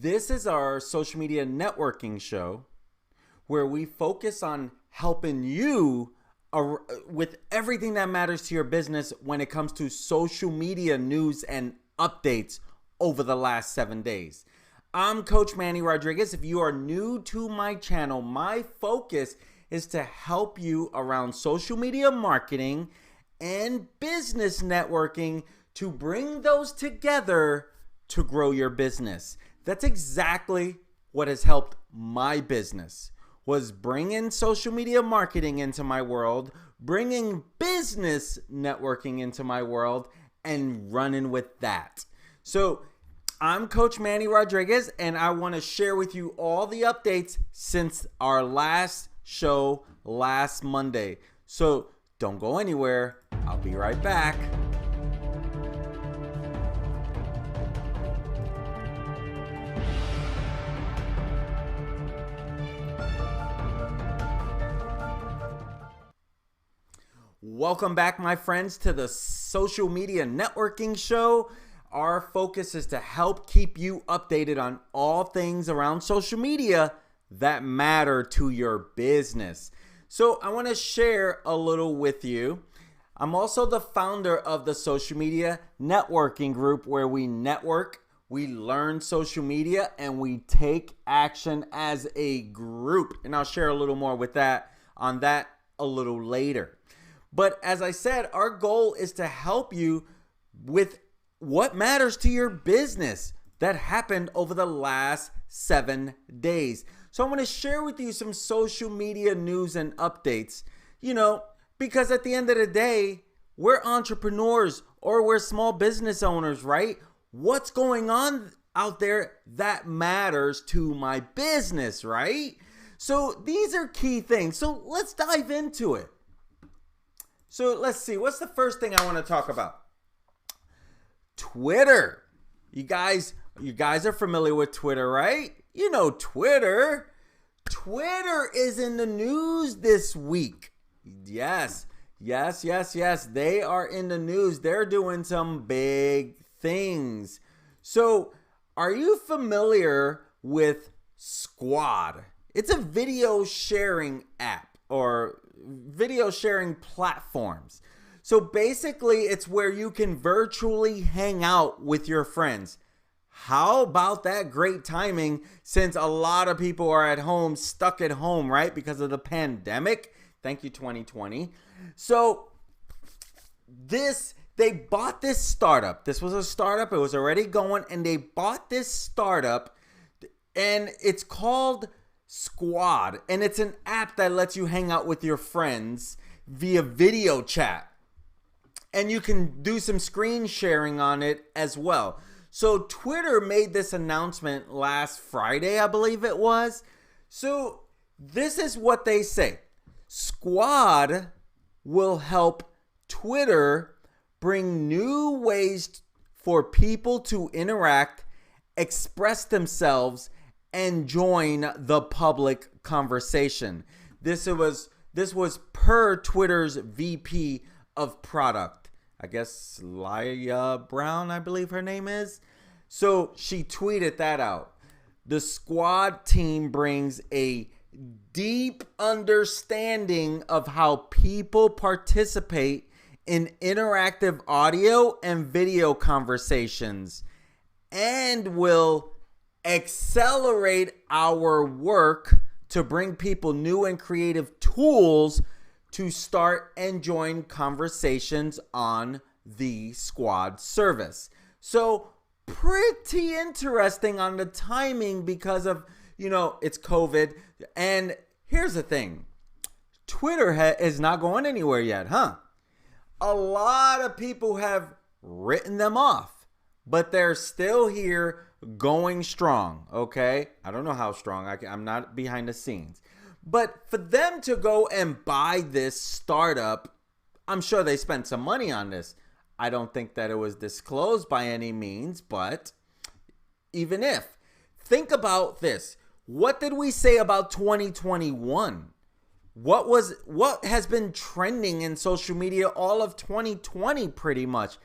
This is our social media networking show where we focus on helping you with everything that matters to your business when it comes to social media news and updates over the last 7 days. I'm Coach Manny Rodriguez. If you are new to my channel, my focus is to help you around social media marketing and business networking to bring those together to grow your business. That's exactly what has helped my business, was bringing social media marketing into my world, bringing business networking into my world, and running with that. So I'm Coach Manny Rodriguez, and I want to share with you all the updates since our last show last Monday. So don't go anywhere. I'll be right back. Welcome back, my friends, to the Social Media Networking Show. Our focus is to help keep you updated on all things around social media that matter to your business. So I want to share a little with you. I'm also the founder of the Social Media Networking Group, where we network, we learn social media, and we take action as a group. And I'll share a little more with that on that a little later. But as I said, our goal is to help you with what matters to your business that happened over the last 7 days. So I want to share with you some social media news and updates, because at the end of the day, we're entrepreneurs or we're small business owners, right? What's going on out there that matters to my business, right? So these are key things. So let's dive into it. So let's see, what's the first thing I want to talk about? Twitter. You guys are familiar with Twitter, right? You know Twitter. Twitter is in the news this week. Yes. They are in the news. They're doing some big things. So, are you familiar with Squad? It's a video sharing app or video sharing platforms. So basically, it's where you can virtually hang out with your friends. How about that great timing, since a lot of people are at home, stuck at home, right? Because of the pandemic. Thank you, 2020. So they bought this startup. This was a startup. It was already going, and they bought this startup, and it's called Squad, and it's an app that lets you hang out with your friends via video chat, and you can do some screen sharing on it as well. So Twitter made this announcement last Friday, I believe it was. So this is what they say. Squad will help Twitter bring new ways for people to interact, express themselves, and join the public conversation. This was per Twitter's VP of product. I guess Laia Brown, I believe her name is. So she tweeted that out. The Squad team brings a deep understanding of how people participate in interactive audio and video conversations and will accelerate our work to bring people new and creative tools to start and join conversations on the Squad service. So pretty interesting on the timing because of, it's COVID. And here's the thing. Twitter is not going anywhere yet, huh? A lot of people have written them off, but they're still here going strong, okay? I don't know how strong. I'm not behind the scenes. But for them to go and buy this startup, I'm sure they spent some money on this. I don't think that it was disclosed by any means, but even if, think about this. What did we say about 2021? What has been trending in social media all of 2020 pretty much?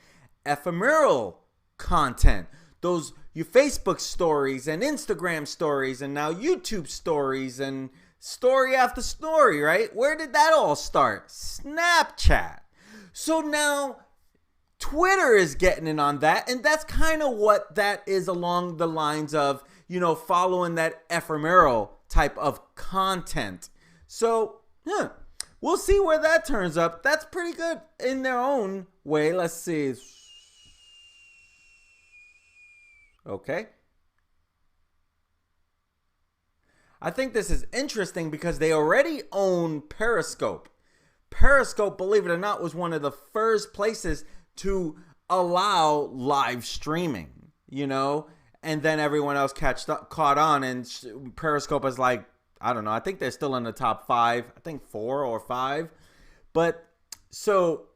Ephemeral content. Those you Facebook stories and Instagram stories and now YouTube stories and story after story, right? Where did that all start? Snapchat. So now Twitter is getting in on that, and that's kind of what that is along the lines of, following that ephemeral type of content. So, we'll see where that turns up. That's pretty good in their own way. Let's see. Okay. I think this is interesting because they already own Periscope. Periscope, believe it or not, was one of the first places to allow live streaming, and then everyone else caught on, and Periscope is like, I don't know, I think they're still in the top 5, I think 4 or 5, but so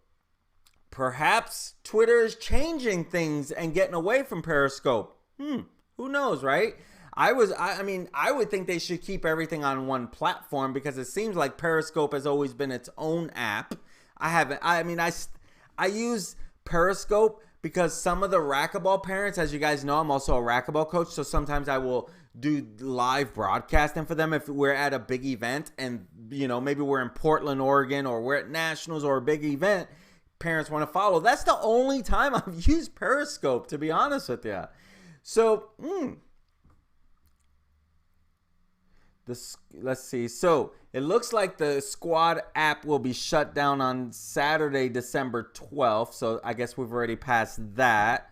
perhaps Twitter is changing things and getting away from Periscope. Who knows, right? I would think they should keep everything on one platform because it seems like Periscope has always been its own app. I use Periscope because some of the racquetball parents, as you guys know, I'm also a racquetball coach, so sometimes I will do live broadcasting for them if we're at a big event and, maybe we're in Portland, Oregon, or we're at Nationals or a big event, parents want to follow. That's the only time I've used Periscope, to be honest with you. So, let's see. So it looks like the Squad app will be shut down on Saturday, December 12th. So I guess we've already passed that.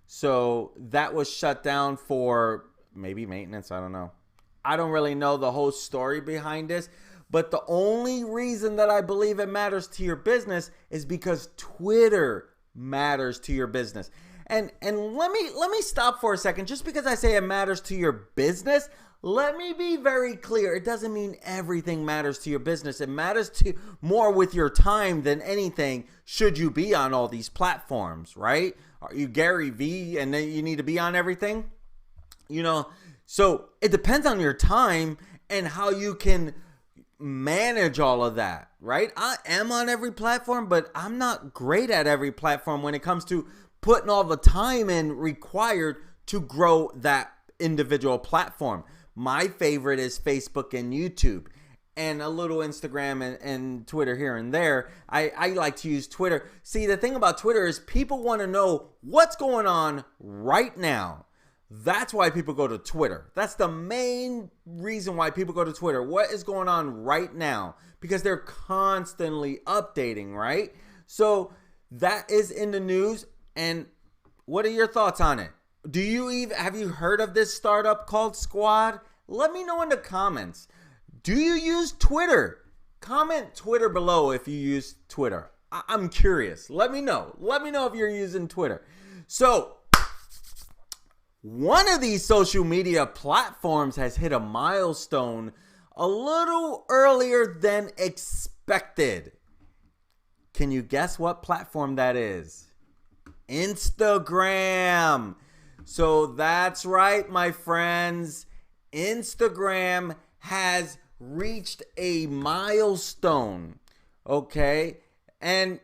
So that was shut down for maybe maintenance. I don't know. I don't really know the whole story behind this. But the only reason that I believe it matters to your business is because Twitter matters to your business. And let me stop for a second. Just because I say it matters to your business, let me be very clear. It doesn't mean everything matters to your business. It matters to more with your time than anything. Should you be on all these platforms, right? Are you Gary V and then you need to be on everything? So it depends on your time and how you can manage all of that, right? I am on every platform, but I'm not great at every platform when it comes to putting all the time in required to grow that individual platform. My favorite is Facebook and YouTube and a little Instagram and Twitter here and there. I like to use Twitter. See, the thing about Twitter is people want to know what's going on right now. That's why people go to Twitter. That's the main reason why people go to Twitter. What is going on right now? Because they're constantly updating, right? So that is in the news. And what are your thoughts on it? Have you heard of this startup called Squad? Let me know in the comments. Do you use Twitter? Comment Twitter below if you use Twitter. I'm curious. Let me know. Let me know if you're using Twitter. So, one of these social media platforms has hit a milestone a little earlier than expected. Can you guess what platform that is? Instagram. So that's right, my friends. Instagram has reached a milestone. Okay? And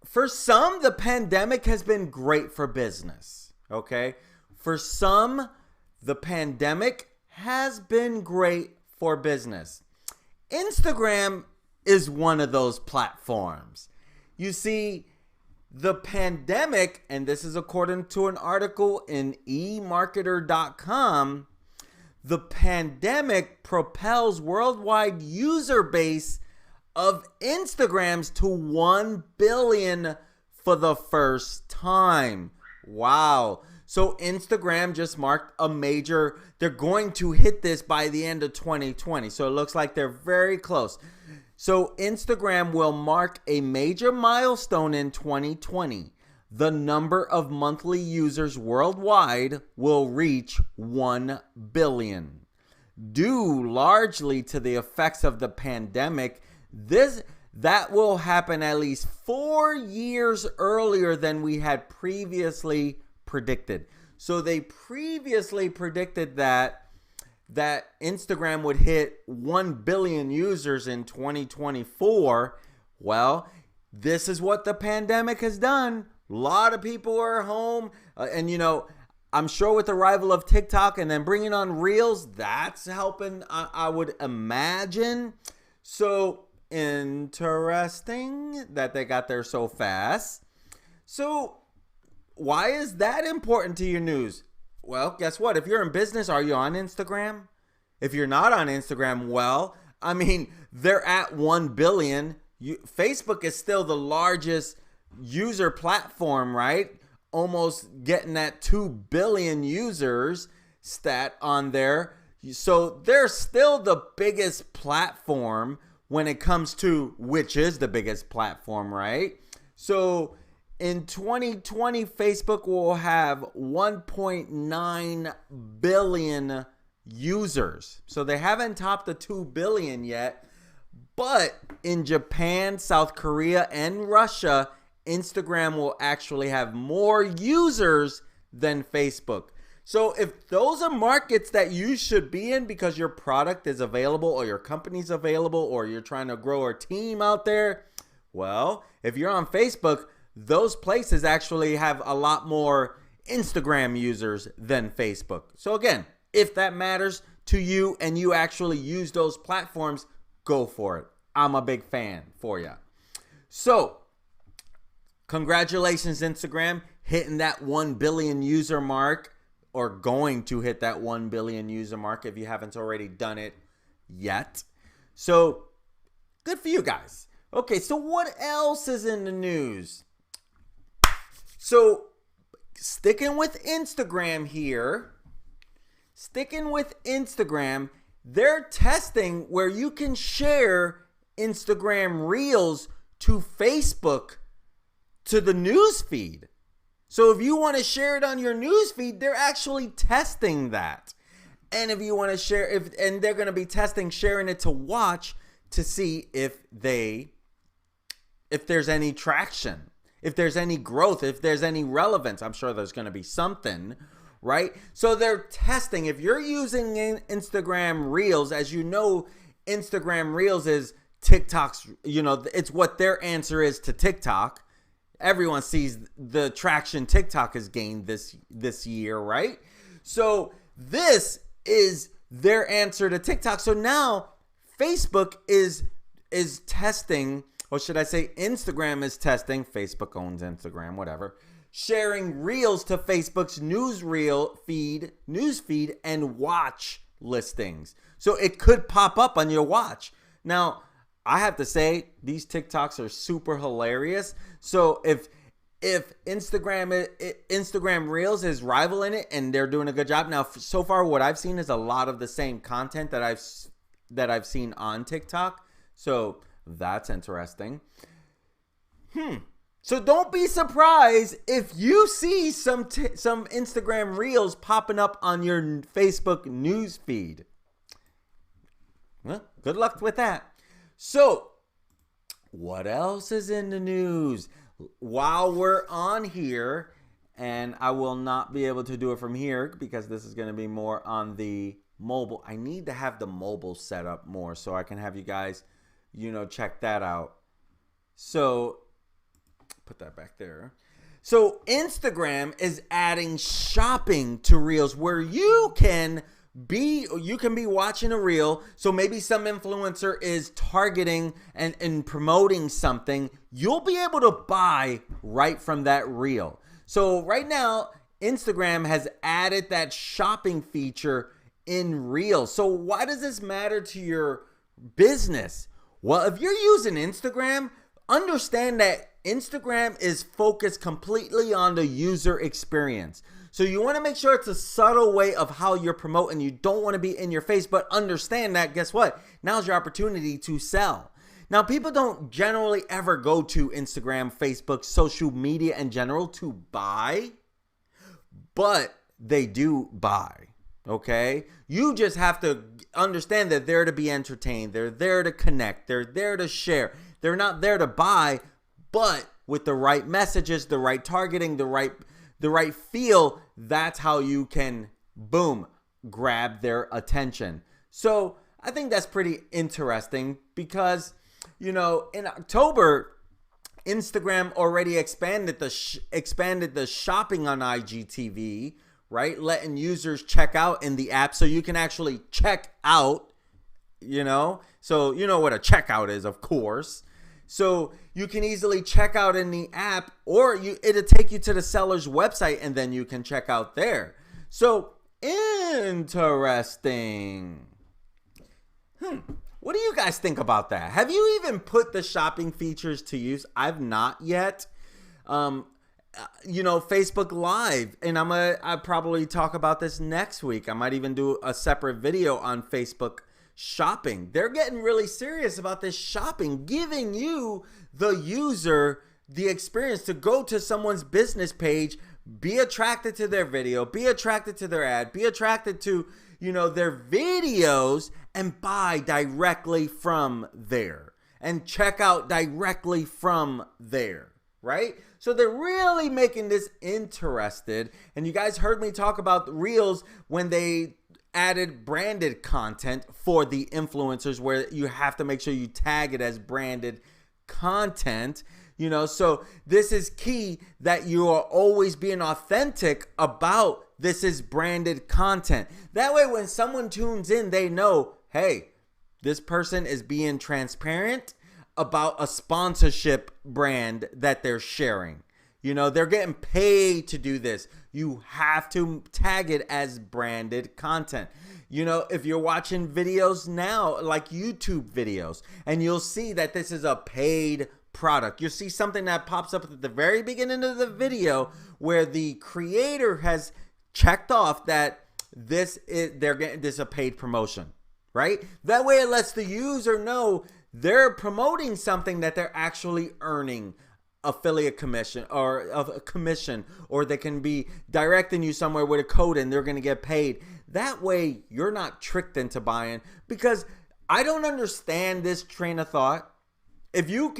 for some, the pandemic has been great for business. Okay? For some, the pandemic has been great for business. Instagram is one of those platforms. You see, the pandemic, and this is according to an article in eMarketer.com, the pandemic propels worldwide user base of Instagrams to 1 billion for the first time. Wow. So Instagram just marked a major, they're going to hit this by the end of 2020. So it looks like they're very close. So Instagram will mark a major milestone in 2020. The number of monthly users worldwide will reach 1 billion. Due largely to the effects of the pandemic, that will happen at least 4 years earlier than we had previously predicted. So they previously predicted that Instagram would hit 1 billion users in 2024. Well, this is what the pandemic has done. A lot of people are home. And I'm sure with the arrival of TikTok and then bringing on Reels, that's helping, I would imagine. So interesting that they got there so fast. So why is that important to your news? Well, guess what? If you're in business, are you on Instagram? If you're not on Instagram, well, I mean, they're at 1 billion. Facebook is still the largest user platform, right? Almost getting that 2 billion users stat on there. So they're still the biggest platform when it comes to which is the biggest platform, right? So in 2020, Facebook will have 1.9 billion users. So they haven't topped the 2 billion yet. But in Japan, South Korea, and Russia, Instagram will actually have more users than Facebook. So if those are markets that you should be in because your product is available or your company's available or you're trying to grow a team out there, well, if you're on Facebook, those places actually have a lot more Instagram users than Facebook. So again, if that matters to you and you actually use those platforms, go for it. I'm a big fan for you. So, congratulations, Instagram, hitting that 1 billion user mark, or going to hit that 1 billion user mark if you haven't already done it yet. So, good for you guys. Okay, so what else is in the news? So, sticking with Instagram here, they're testing where you can share Instagram Reels to Facebook to the news feed. So if you want to share it on your news feed, they're actually testing that. And if you want to share, and they're going to be testing sharing it to watch to see if there's any traction, if there's any growth, if there's any relevance. I'm sure there's going to be something, right? So they're testing. If you're using Instagram Reels, as you know, Instagram Reels is TikTok's, it's what their answer is to TikTok. Everyone sees the traction TikTok has gained this year, right? So this is their answer to TikTok. So now Facebook is testing, or should I say Instagram is testing, Facebook owns Instagram, whatever, sharing Reels to Facebook's news feed and watch listings. So it could pop up on your watch. Now, I have to say, these TikToks are super hilarious. So if Instagram Reels is rivaling it and they're doing a good job. Now, so far what I've seen is a lot of the same content that I've seen on TikTok. So that's interesting. So don't be surprised if you see some Instagram Reels popping up on your Facebook news feed. Well, good luck with that. So, what else is in the news? While we're on here, and I will not be able to do it from here because this is going to be more on the mobile. I need to have the mobile set up more so I can have you guys, check that out. So, put that back there. So, Instagram is adding shopping to Reels where you can be watching a reel. So maybe some influencer is targeting and promoting something. You'll be able to buy right from that reel. So right now, Instagram has added that shopping feature in Reels. So why does this matter to your business? Well, if you're using Instagram, understand that Instagram is focused completely on the user experience. So you want to make sure it's a subtle way of how you're promoting. You don't want to be in your face, but understand that, guess what? Now's your opportunity to sell. Now, people don't generally ever go to Instagram, Facebook, social media in general to buy, but they do buy, okay? You just have to understand that they're to be entertained. They're there to connect. They're there to share. They're not there to buy, but with the right messages, the right targeting, the right feel, that's how you can, boom, grab their attention. So I think that's pretty interesting because, in October, Instagram already expanded the shopping on IGTV, right? Letting users check out in the app so you can actually check out, So you know what a checkout is, of course. So you can easily check out in the app, or it'll take you to the seller's website and then you can check out there. So interesting. What do you guys think about that? Have you even put the shopping features to use? I've not yet. Facebook Live, and I'll probably talk about this next week. I might even do a separate video on Facebook shopping. They're getting really serious about this shopping, giving you, the user, the experience to go to someone's business page, be attracted to their video, be attracted to their ad, be attracted to, their videos, and buy directly from there and check out directly from there, right? So they're really making this interested. And you guys heard me talk about the Reels when they added branded content for the influencers, where you have to make sure you tag it as branded content. So this is key, that you are always being authentic about this is branded content. That way, when someone tunes in, they know, hey, this person is being transparent about a sponsorship brand that they're sharing. They're getting paid to do this. You have to tag it as branded content. If you're watching videos now, like YouTube videos, and you'll see that this is a paid product. You'll see something that pops up at the very beginning of the video where the creator has checked off that they're getting this a paid promotion, right? That way it lets the user know they're promoting something that they're actually earning affiliate commission or a commission, or they can be directing you somewhere with a code and they're going to get paid. That way you're not tricked into buying, because I don't understand this train of thought. If you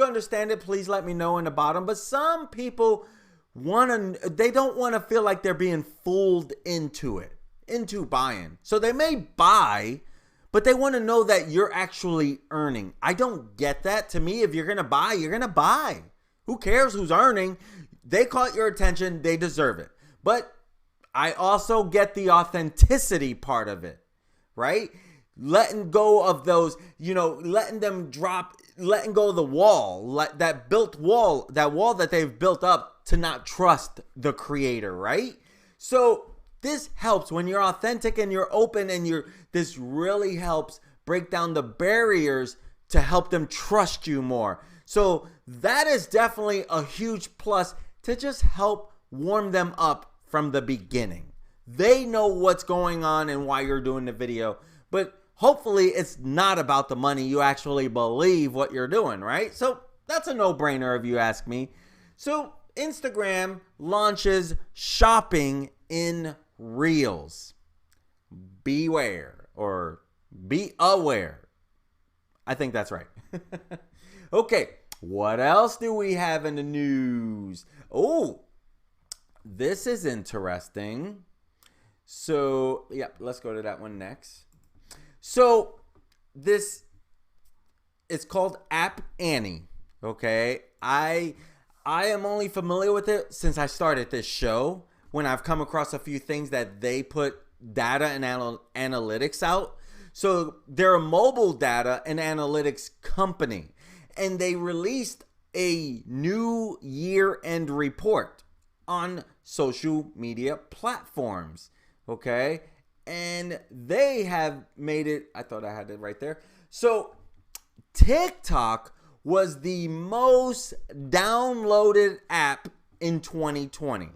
understand it, please let me know in the bottom. But some people they don't want to feel like they're being fooled into buying. So they may buy, but they want to know that you're actually earning. I don't get that. To me, if you're going to buy, you're going to buy. Who cares who's earning? They caught your attention. They deserve it. But I also get the authenticity part of it, right? Letting go of those, letting them drop, letting go of the wall, that wall that they've built up to not trust the creator, right? So this helps when you're authentic and you're open, and this really helps break down the barriers to help them trust you more. So that is definitely a huge plus to just help warm them up from the beginning. They know what's going on and why you're doing the video, but hopefully it's not about the money. You actually believe what you're doing, right? So that's a no-brainer if you ask me. So Instagram launches shopping in Reels. Beware, or be aware. I think that's right. Okay, what else do we have in the news? Oh, this is interesting. So, let's go to that one next. So, it's called App Annie. Okay, I am only familiar with it since I started this show, when I've come across a few things that they put data and analytics out. So they're a mobile data and analytics company, and they released a new year-end report on social media platforms, okay? And they have made it, I thought I had it right there. So TikTok was the most downloaded app in 2020.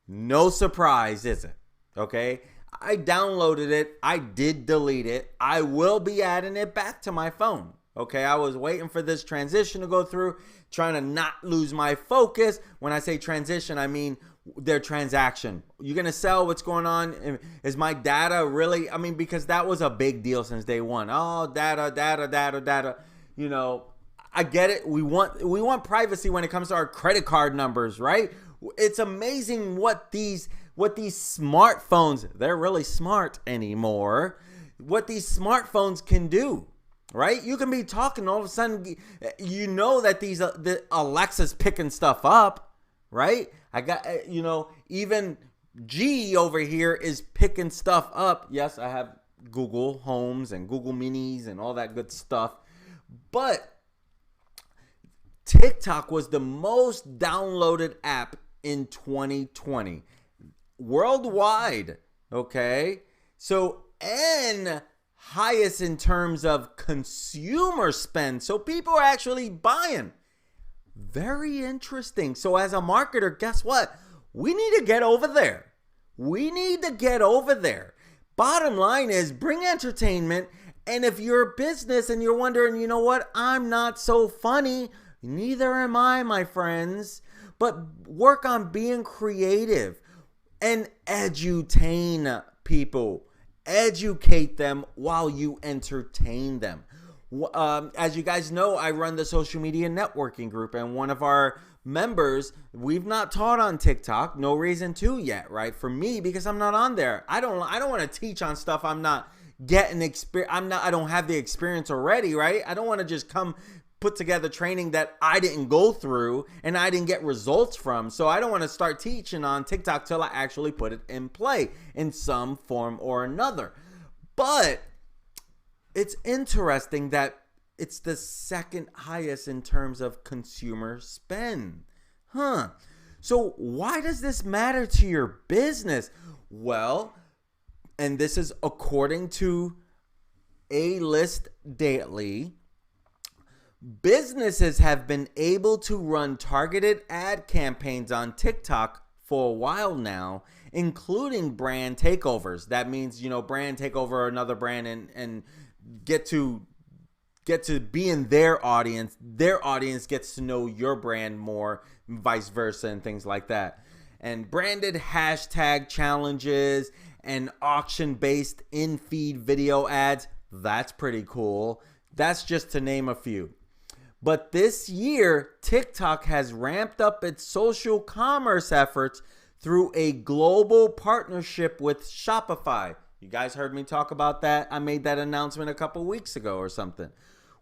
No surprise, is it? Okay? I downloaded it. I did delete it. I will be adding it back to my phone. Okay? I was waiting for this transition to go through, trying to not lose my focus. When I say transition, I mean their transaction. You're going to sell? What's going on? Is my data really? I mean, because that was a big deal since day one. Oh, data. You know, I get it. We want privacy when it comes to our credit card numbers, right? It's amazing what these smartphones, they're really smart anymore, what these smartphones can do, right? You can be talking, all of a sudden, you know that the Alexa's picking stuff up, right? I got, even G over here is picking stuff up. Yes, I have Google Homes and Google Minis and all that good stuff. But TikTok was the most downloaded app in 2020 worldwide. Okay. So, and highest in terms of consumer spend. So people are actually buying. Very interesting. So as a marketer, guess what? We need to get over there. We need to get over there. Bottom line is bring entertainment. And if you're a business and you're wondering, you know what? I'm not so funny. Neither am I, my friends. But work on being creative and edutain people. Educate them while you entertain them. As you guys know, I run the social media networking group, and one of our members, we've not taught on TikTok. No reason to yet, right? For me, because I'm not on there. I don't want to teach on stuff I'm not getting experience. I don't have the experience already, right? I don't want to just come put together training that I didn't go through and I didn't get results from. So I don't want to start teaching on TikTok till I actually put it in play in some form or another. But it's interesting that it's the second highest in terms of consumer spend. So why does this matter to your business? Well, and this is according to A-List Daily, businesses have been able to run targeted ad campaigns on TikTok for a while now, including brand takeovers. That means, brand takeover another brand and get to be in their audience. Their audience gets to know your brand more, vice versa, and things like that. And branded hashtag challenges and auction-based in-feed video ads. That's pretty cool. That's just to name a few. But this year, TikTok has ramped up its social commerce efforts through a global partnership with Shopify. You guys heard me talk about that. I made that announcement a couple weeks ago or something,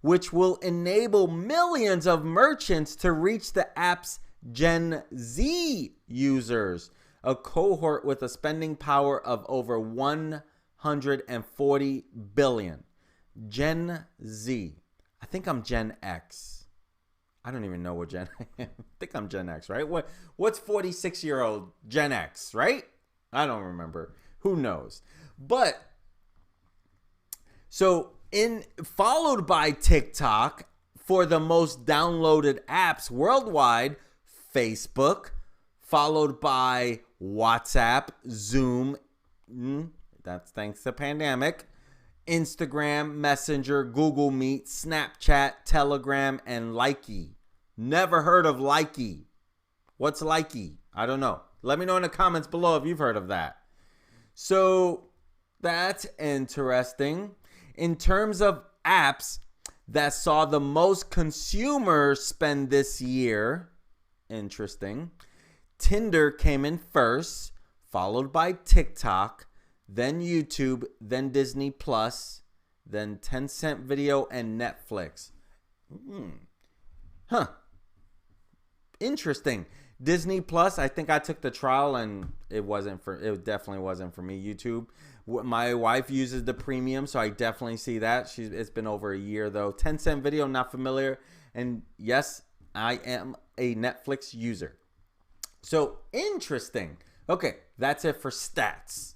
which will enable millions of merchants to reach the app's Gen Z users, a cohort with a spending power of over 140 billion. Gen Z. I think I'm Gen X. I don't even know what Gen I am. I think I'm Gen X, right? What's 46-year-old Gen X, right? I don't remember. Who knows? But so followed by TikTok for the most downloaded apps worldwide, Facebook, followed by WhatsApp, Zoom, that's thanks to pandemic, Instagram, Messenger, Google Meet, Snapchat, Telegram, and Likey. Never heard of Likey. What's Likey? I don't know. Let me know in the comments below if you've heard of that. So that's interesting. In terms of apps that saw the most consumer spend this year, interesting. Tinder came in first, followed by TikTok, then YouTube, then Disney Plus, then Tencent Video, and Netflix. Interesting. Disney Plus, I think I took the trial and it definitely wasn't for me. YouTube, my wife uses the premium, so I definitely see that. It's been over a year though. Tencent Video, not familiar. And yes, I am a Netflix user. So interesting. Okay, that's it for stats.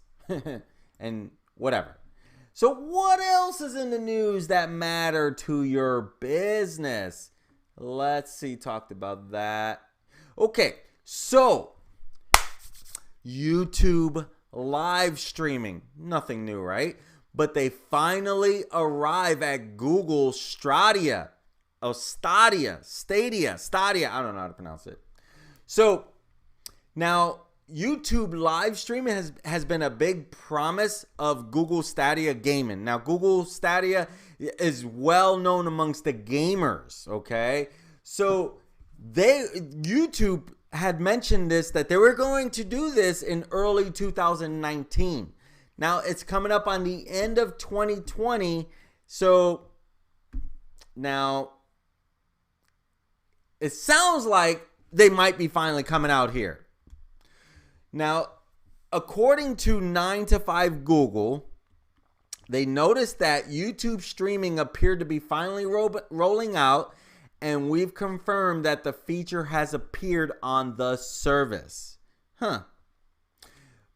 And whatever. So what else is in the news that matter to your business? Let's see, talked about that. Okay, so YouTube live streaming. Nothing new, right? But they finally arrive at Google Stadia. Stadia. I don't know how to pronounce it. So now YouTube live streaming has been a big promise of Google Stadia gaming. Now, Google Stadia is well known amongst the gamers, okay? So YouTube had mentioned that they were going to do this in early 2019. Now, it's coming up on the end of 2020. So now it sounds like they might be finally coming out here. Now, according to 9 to 5 Google, they noticed that YouTube streaming appeared to be finally rolling out, and we've confirmed that the feature has appeared on the service.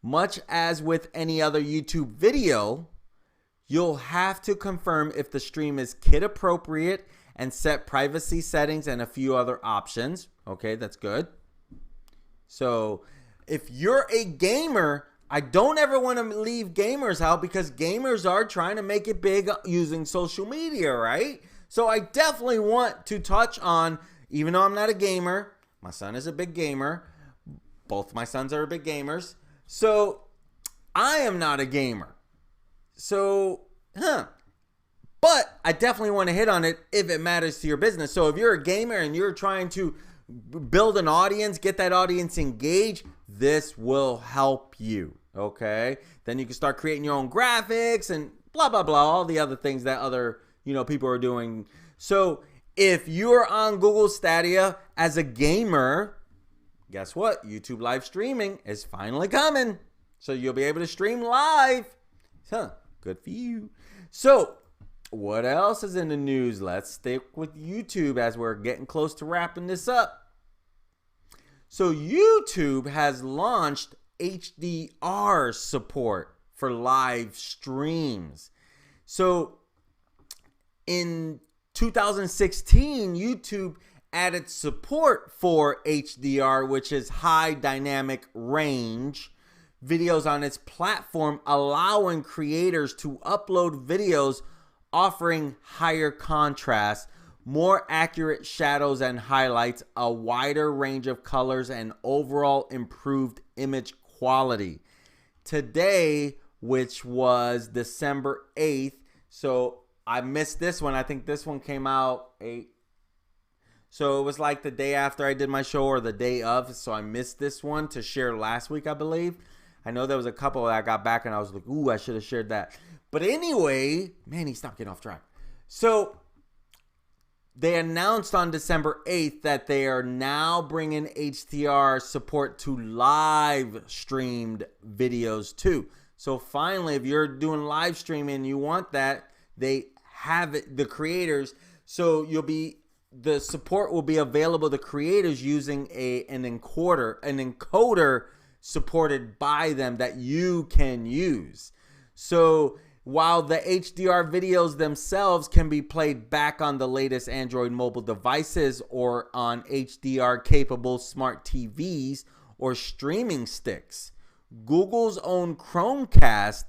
Much as with any other YouTube video, you'll have to confirm if the stream is kid appropriate and set privacy settings and a few other options. Okay, that's good. So if you're a gamer, I don't ever want to leave gamers out, because gamers are trying to make it big using social media, right? So I definitely want to touch on, even though I'm not a gamer, my son is a big gamer. Both my sons are big gamers. So I am not a gamer. So, but I definitely want to hit on it if it matters to your business. So if you're a gamer and you're trying to build an audience, get that audience engaged, this will help you. Okay, then you can start creating your own graphics and blah blah blah, all the other things that other people are doing. So if you're on Google Stadia as a gamer, guess what? YouTube live streaming is finally coming, so you'll be able to stream live. Good for you. So what else is in the news? Let's stick with YouTube as we're getting close to wrapping this up. So YouTube has launched HDR support for live streams. So in 2016, YouTube added support for HDR, which is high dynamic range videos on its platform, allowing creators to upload videos offering higher contrast, more accurate shadows and highlights, a wider range of colors, and overall improved image quality. Today, which was December 8th, so I missed this one. I think this one came out 8. So it was like the day after I did my show or the day of. So I missed this one to share last week, I believe. I know there was a couple that I got back and I was like, ooh, I should have shared that. But anyway, man, he stopped getting off track. So they announced on December 8th that they are now bringing HDR support to live streamed videos too. So finally, if you're doing live streaming and you want that, they have it, the creators. So the support will be available to creators using an encoder supported by them that you can use. So while the HDR videos themselves can be played back on the latest Android mobile devices or on HDR capable smart TVs or streaming sticks, Google's own Chromecast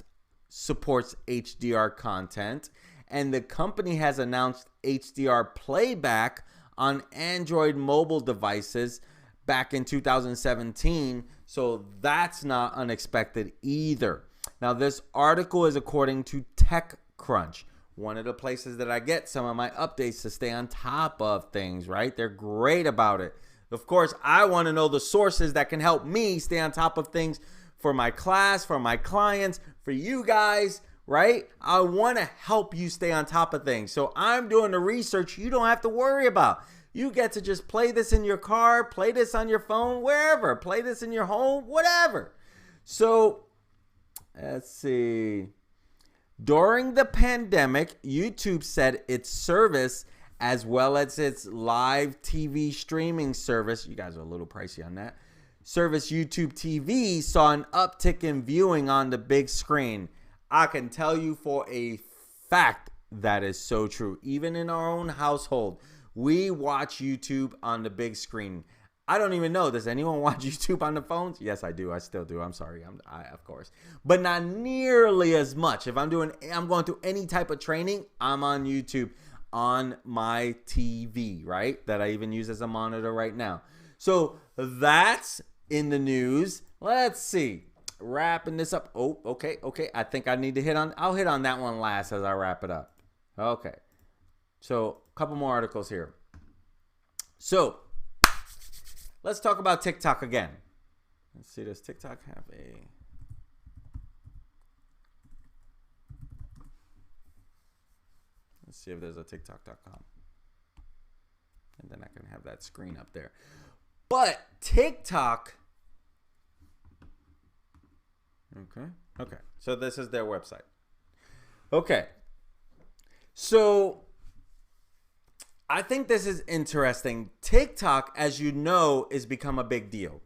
supports HDR content, and the company has announced HDR playback on Android mobile devices back in 2017. So that's not unexpected either. Now, this article is according to TechCrunch, one of the places that I get some of my updates to stay on top of things, right? They're great about it. Of course, I want to know the sources that can help me stay on top of things for my class, for my clients, for you guys, right? I want to help you stay on top of things. So I'm doing the research you don't have to worry about. You get to just play this in your car, play this on your phone, wherever, play this in your home, whatever. So let's see. During the pandemic, YouTube said its service, as well as its live TV streaming service, you guys are a little pricey on that, service YouTube TV, saw an uptick in viewing on the big screen. I can tell you for a fact that is so true. Even in our own household, we watch YouTube on the big screen. I don't even know. Does anyone watch YouTube on the phones? Yes, I do. I still do. I'm sorry. Of course. But not nearly as much. If I'm going through any type of training, I'm on YouTube on my TV, right? That I even use as a monitor right now. So that's in the news. Let's see. Wrapping this up. Oh, okay. I think I need to I'll hit on that one last as I wrap it up. Okay. So a couple more articles here. So let's talk about TikTok again. Let's see, does TikTok have a... Let's see if there's a TikTok.com. And then I can have that screen up there. But TikTok Okay. Okay. So this is their website. Okay. So I think this is interesting. TikTok, as you know, has become a big deal,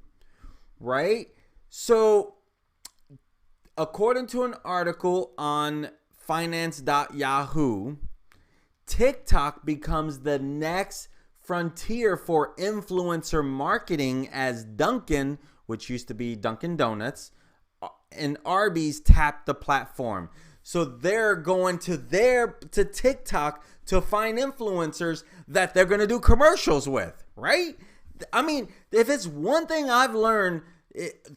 right? So according to an article on finance.yahoo, TikTok becomes the next frontier for influencer marketing as Dunkin', which used to be Dunkin' Donuts, and Arby's tap the platform. So they're going to TikTok to find influencers that they're going to do commercials with, right? I mean, if it's one thing I've learned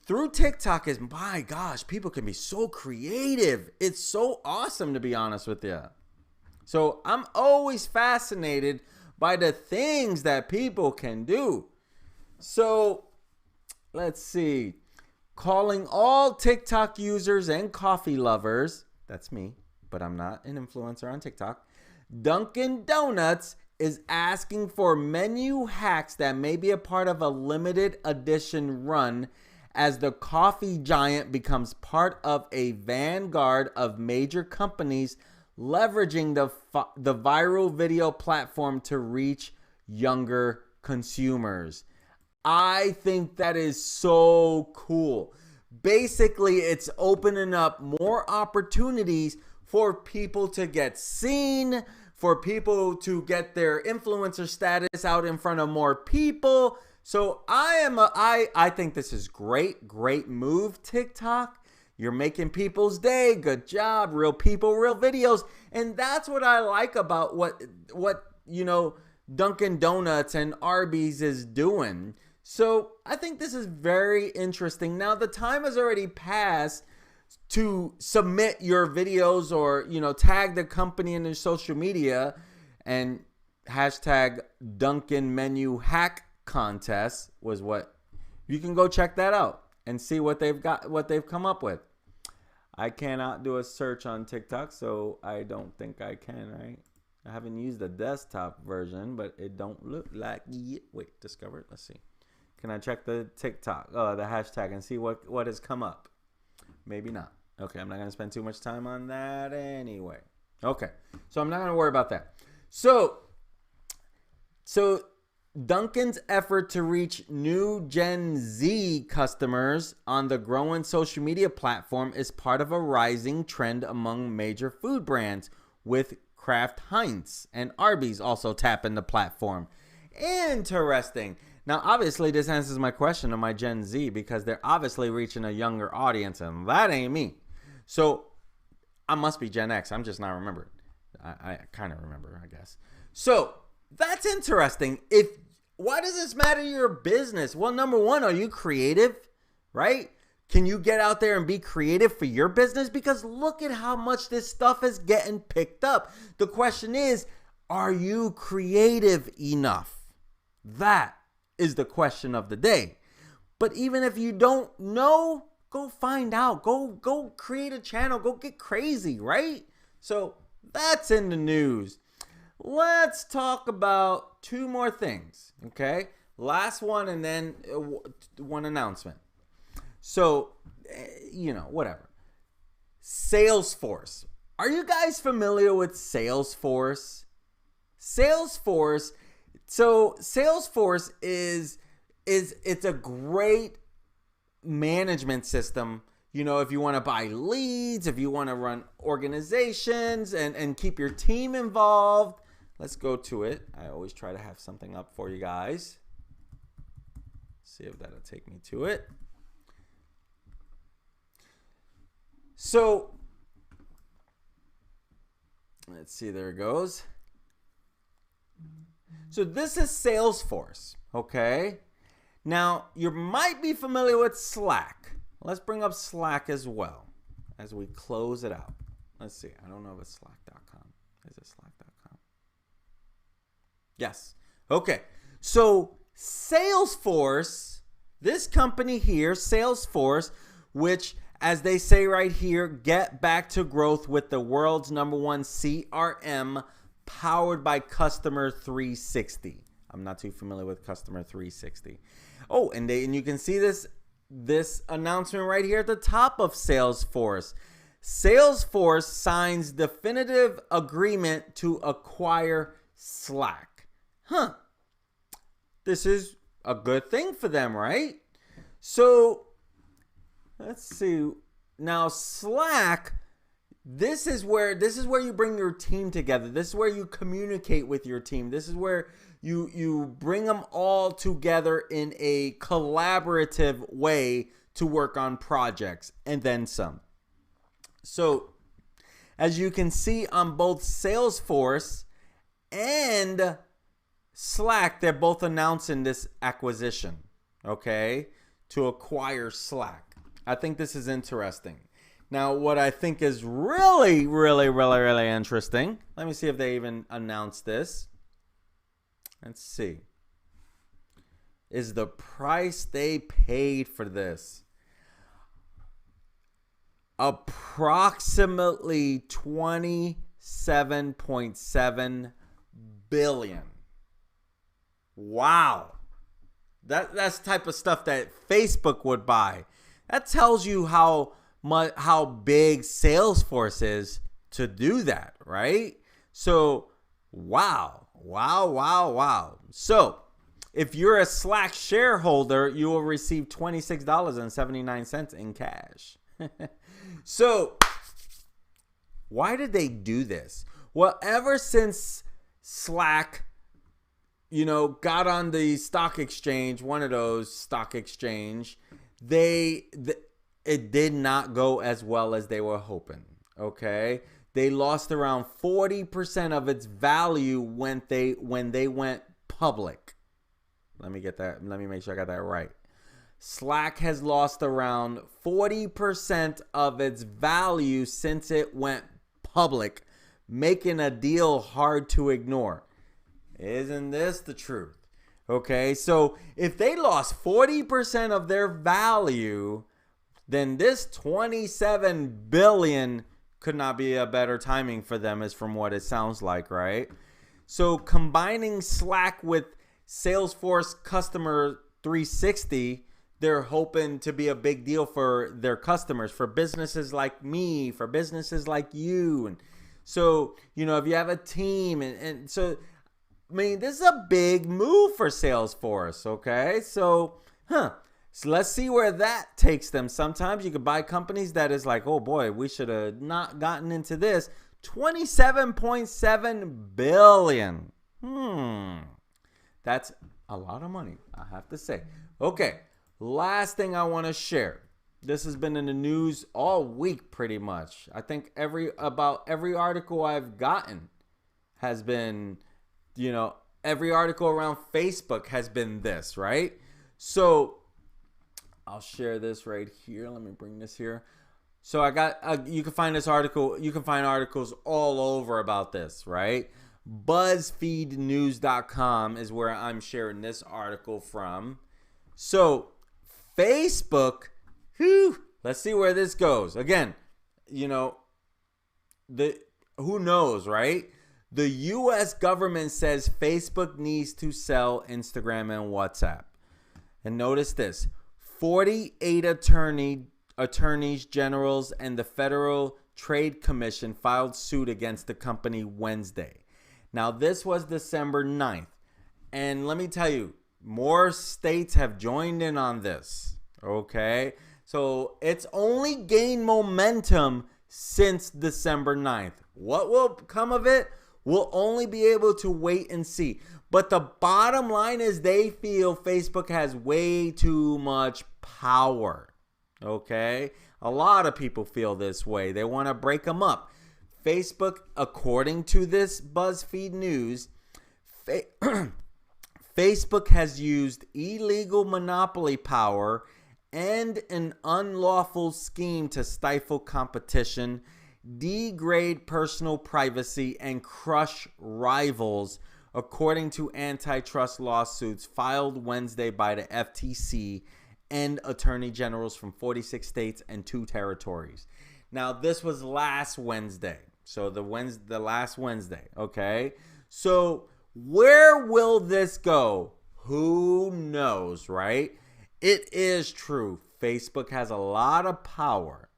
through TikTok is, my gosh, people can be so creative. It's so awesome, to be honest with you. So I'm always fascinated by the things that people can do. So let's see. Calling all TikTok users and coffee lovers, that's me, but I'm not an influencer on TikTok. Dunkin' Donuts is asking for menu hacks that may be a part of a limited edition run as the coffee giant becomes part of a vanguard of major companies leveraging the viral video platform to reach younger consumers. I think that is so cool. Basically, it's opening up more opportunities for people to get seen, for people to get their influencer status out in front of more people. So I think this is great move, TikTok. You're making people's day. Good job. Real people, real videos. And that's what I like about what Dunkin' Donuts and Arby's is doing. So I think this is very interesting. Now, the time has already passed to submit your videos or, tag the company in their social media and hashtag Dunkin' Menu Hack Contest was what you can go check that out and see what they've come up with. I cannot do a search on TikTok, so I don't think I can, right? I haven't used the desktop version, but it don't look like it. Wait, discovered. Let's see. Can I check the TikTok, the hashtag, and see what has come up? Maybe not. Okay, I'm not going to spend too much time on that anyway. Okay, so I'm not going to worry about that. So Dunkin's effort to reach new Gen Z customers on the growing social media platform is part of a rising trend among major food brands, with Kraft Heinz and Arby's also tapping the platform. Interesting. Now, obviously, this answers my question of my Gen Z because they're obviously reaching a younger audience, and that ain't me. So I must be Gen X. I'm just not remembering. I kind of remember, I guess. So that's interesting. Why does this matter to your business? Well, number one, are you creative, right? Can you get out there and be creative for your business? Because look at how much this stuff is getting picked up. The question is, are you creative enough? That is the question of the day. But even if you don't know, go find out. Go create a channel. Go get crazy, right? So that's in the news. Let's talk about two more things, okay? Last one and then one announcement. So, whatever. Salesforce. Are you guys familiar with Salesforce? Salesforce. So Salesforce is it's a great management system. If you want to buy leads, if you want to run organizations and keep your team involved. Let's go to it. I always try to have something up for you guys. See if that'll take me to it. So let's see, there it goes. So this is Salesforce, okay? Now, you might be familiar with Slack. Let's bring up Slack as well as we close it out. Let's see. I don't know if it's slack.com. Is it slack.com? Yes. Okay. So Salesforce, this company here, Salesforce, which, as they say right here, get back to growth with the world's #1 CRM powered by Customer 360. I'm not too familiar with Customer 360. Oh, and you can see this this announcement right here at the top of Salesforce. Salesforce signs definitive agreement to acquire Slack. This is a good thing for them, right? So let's see. Now Slack, this is where you bring your team together. This is where you communicate with your team. This is where you bring them all together in a collaborative way to work on projects and then some. So as you can see on both Salesforce and Slack, they're both announcing this acquisition, okay, to acquire Slack. I think this is interesting. Now, what I think is really interesting, let me see if they even announced this. Let's see. Is the price they paid for this. Approximately $27.7 billion. Wow. That's the type of stuff that Facebook would buy. That tells you how big Salesforce is to do that, right? So, wow. So, if you're a Slack shareholder, you will receive $26.79 in cash. So, why did they do this? Well, ever since Slack, got on the stock exchange, one of those stock exchange, it did not go as well as they were hoping. Okay, they lost around 40% of its value when they went public. Let me make sure I got that right. Slack has lost around 40% of its value since it went public, making a deal hard to ignore. Isn't this the truth? Okay, so if they lost 40% of their value, then this $27 billion could not be a better timing for them, is from what it sounds like, right? So combining Slack with Salesforce Customer 360, they're hoping to be a big deal for their customers, for businesses like me, for businesses like you. And so, if you have a team, and so, I mean, this is a big move for Salesforce, okay? So let's see where that takes them. Sometimes you could buy companies that is like, oh boy, we should have not gotten into this. $27.7 billion. That's a lot of money, I have to say. Okay, last thing I want to share. This has been in the news all week pretty much. I think every article I've gotten has been, every article around Facebook has been this, right? So I'll share this right here. Let me bring this here. So I got, you can find this article. You can find articles all over about this, right? BuzzFeedNews.com is where I'm sharing this article from. So Facebook, let's see where this goes. Again, who knows, right? The U.S. government says Facebook needs to sell Instagram and WhatsApp. And notice this. 48 attorneys generals and the Federal Trade Commission filed suit against the company Wednesday. Now, this was December 9th. And let me tell you, more states have joined in on this. Okay? So, it's only gained momentum since December 9th. What will come of it? We'll only be able to wait and see. But the bottom line is they feel Facebook has way too much power. Okay? A lot of people feel this way. They want to break them up. Facebook, according to this BuzzFeed News, Facebook has used illegal monopoly power and an unlawful scheme to stifle competition, degrade personal privacy, and crush rivals, according to antitrust lawsuits filed Wednesday by the FTC and attorney generals from 46 states and 2 territories. Now, this was last Wednesday. So the last Wednesday, okay? So where will this go? Who knows, right? It is true. Facebook has a lot of power.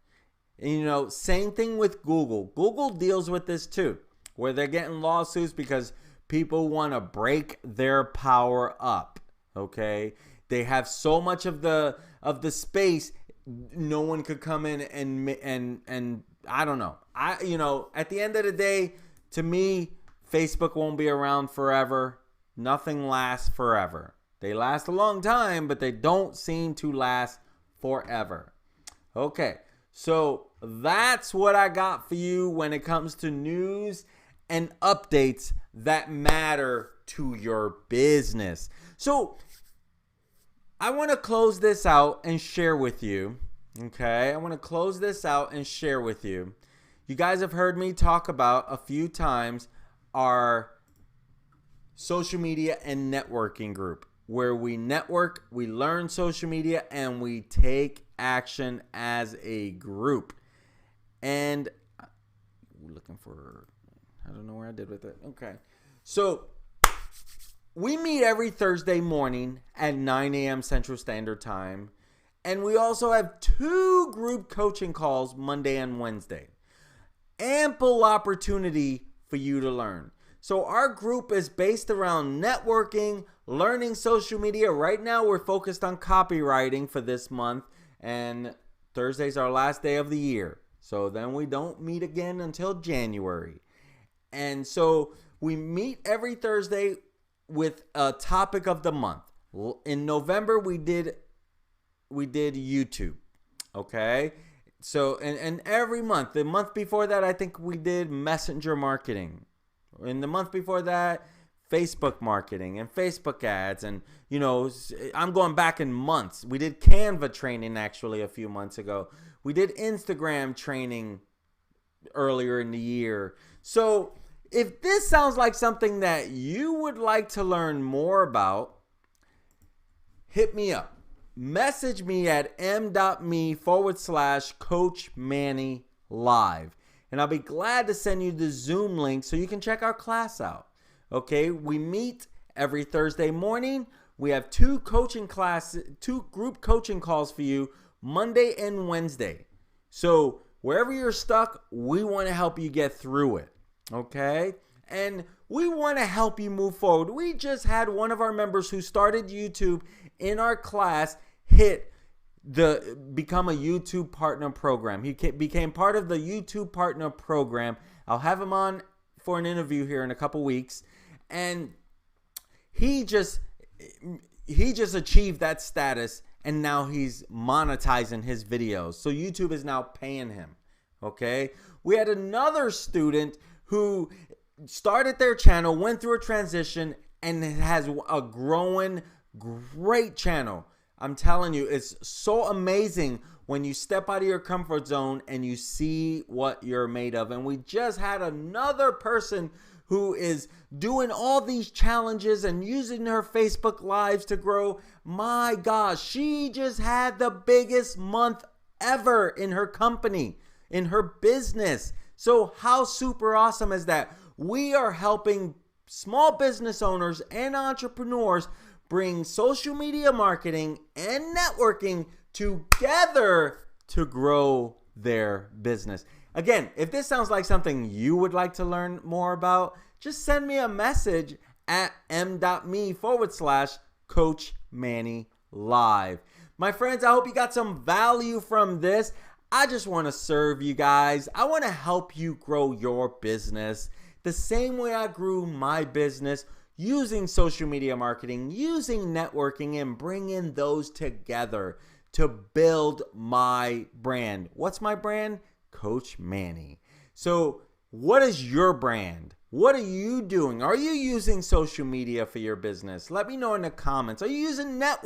And, same thing with Google. Google deals with this too, where they're getting lawsuits because people want to break their power up. Okay, they have so much of the space, no one could come in and I don't know. At the end of the day, to me, Facebook won't be around forever. Nothing lasts forever. They last a long time, but they don't seem to last forever. Okay, so that's what I got for you when it comes to news and updates that matter to your business. So I want to close this out and share with you. Okay, I want to close this out and share with you. You guys have heard me talk about a few times our social media and networking group, where we network, we learn social media, and we take action as a group. And we're looking for, I don't know where I did with it. Okay. So we meet every Thursday morning at 9 a.m. Central Standard Time. And we also have 2 group coaching calls Monday and Wednesday. Ample opportunity for you to learn. So our group is based around networking, learning social media. Right now we're focused on copywriting for this month, and Thursday's our last day of the year. So then we don't meet again until January. And so we meet every Thursday with a topic of the month. In November we did YouTube. Okay? So and every month, the month before that, I think we did messenger marketing. In the month before that, Facebook marketing and Facebook ads. And, I'm going back in months. We did Canva training actually a few months ago. We did Instagram training earlier in the year. So if this sounds like something that you would like to learn more about, hit me up. Message me at m.me/Coach Manny Live. And I'll be glad to send you the Zoom link so you can check our class out. Okay, we meet every Thursday morning. We have 2 group coaching calls for you Monday and Wednesday. So wherever you're stuck, we want to help you get through it. Okay, and we want to help you move forward. We just had one of our members who started YouTube in our class become a YouTube partner program. He became part of the YouTube partner program. I'll have him on for an interview here in a couple weeks, and he just achieved that status, and now he's monetizing his videos. So YouTube is now paying him. Okay, we had another student who started their channel, went through a transition, and has a growing great channel. I'm telling you, it's so amazing when you step out of your comfort zone and you see what you're made of. And we just had another person who is doing all these challenges and using her Facebook Lives to grow. My gosh, she just had the biggest month ever in her company, in her business. So how super awesome is that? We are helping small business owners and entrepreneurs bring social media marketing and networking together to grow their business. Again, if this sounds like something you would like to learn more about, just send me a message at m.me/Coach Manny Live. My friends, I hope you got some value from this. I just want to serve you guys. I want to help you grow your business the same way I grew my business, using social media marketing, using networking, and bringing those together to build my brand. What's my brand? Coach Manny. So what is your brand? What are you doing? Are you using social media for your business? Let me know in the comments. Are you using networking?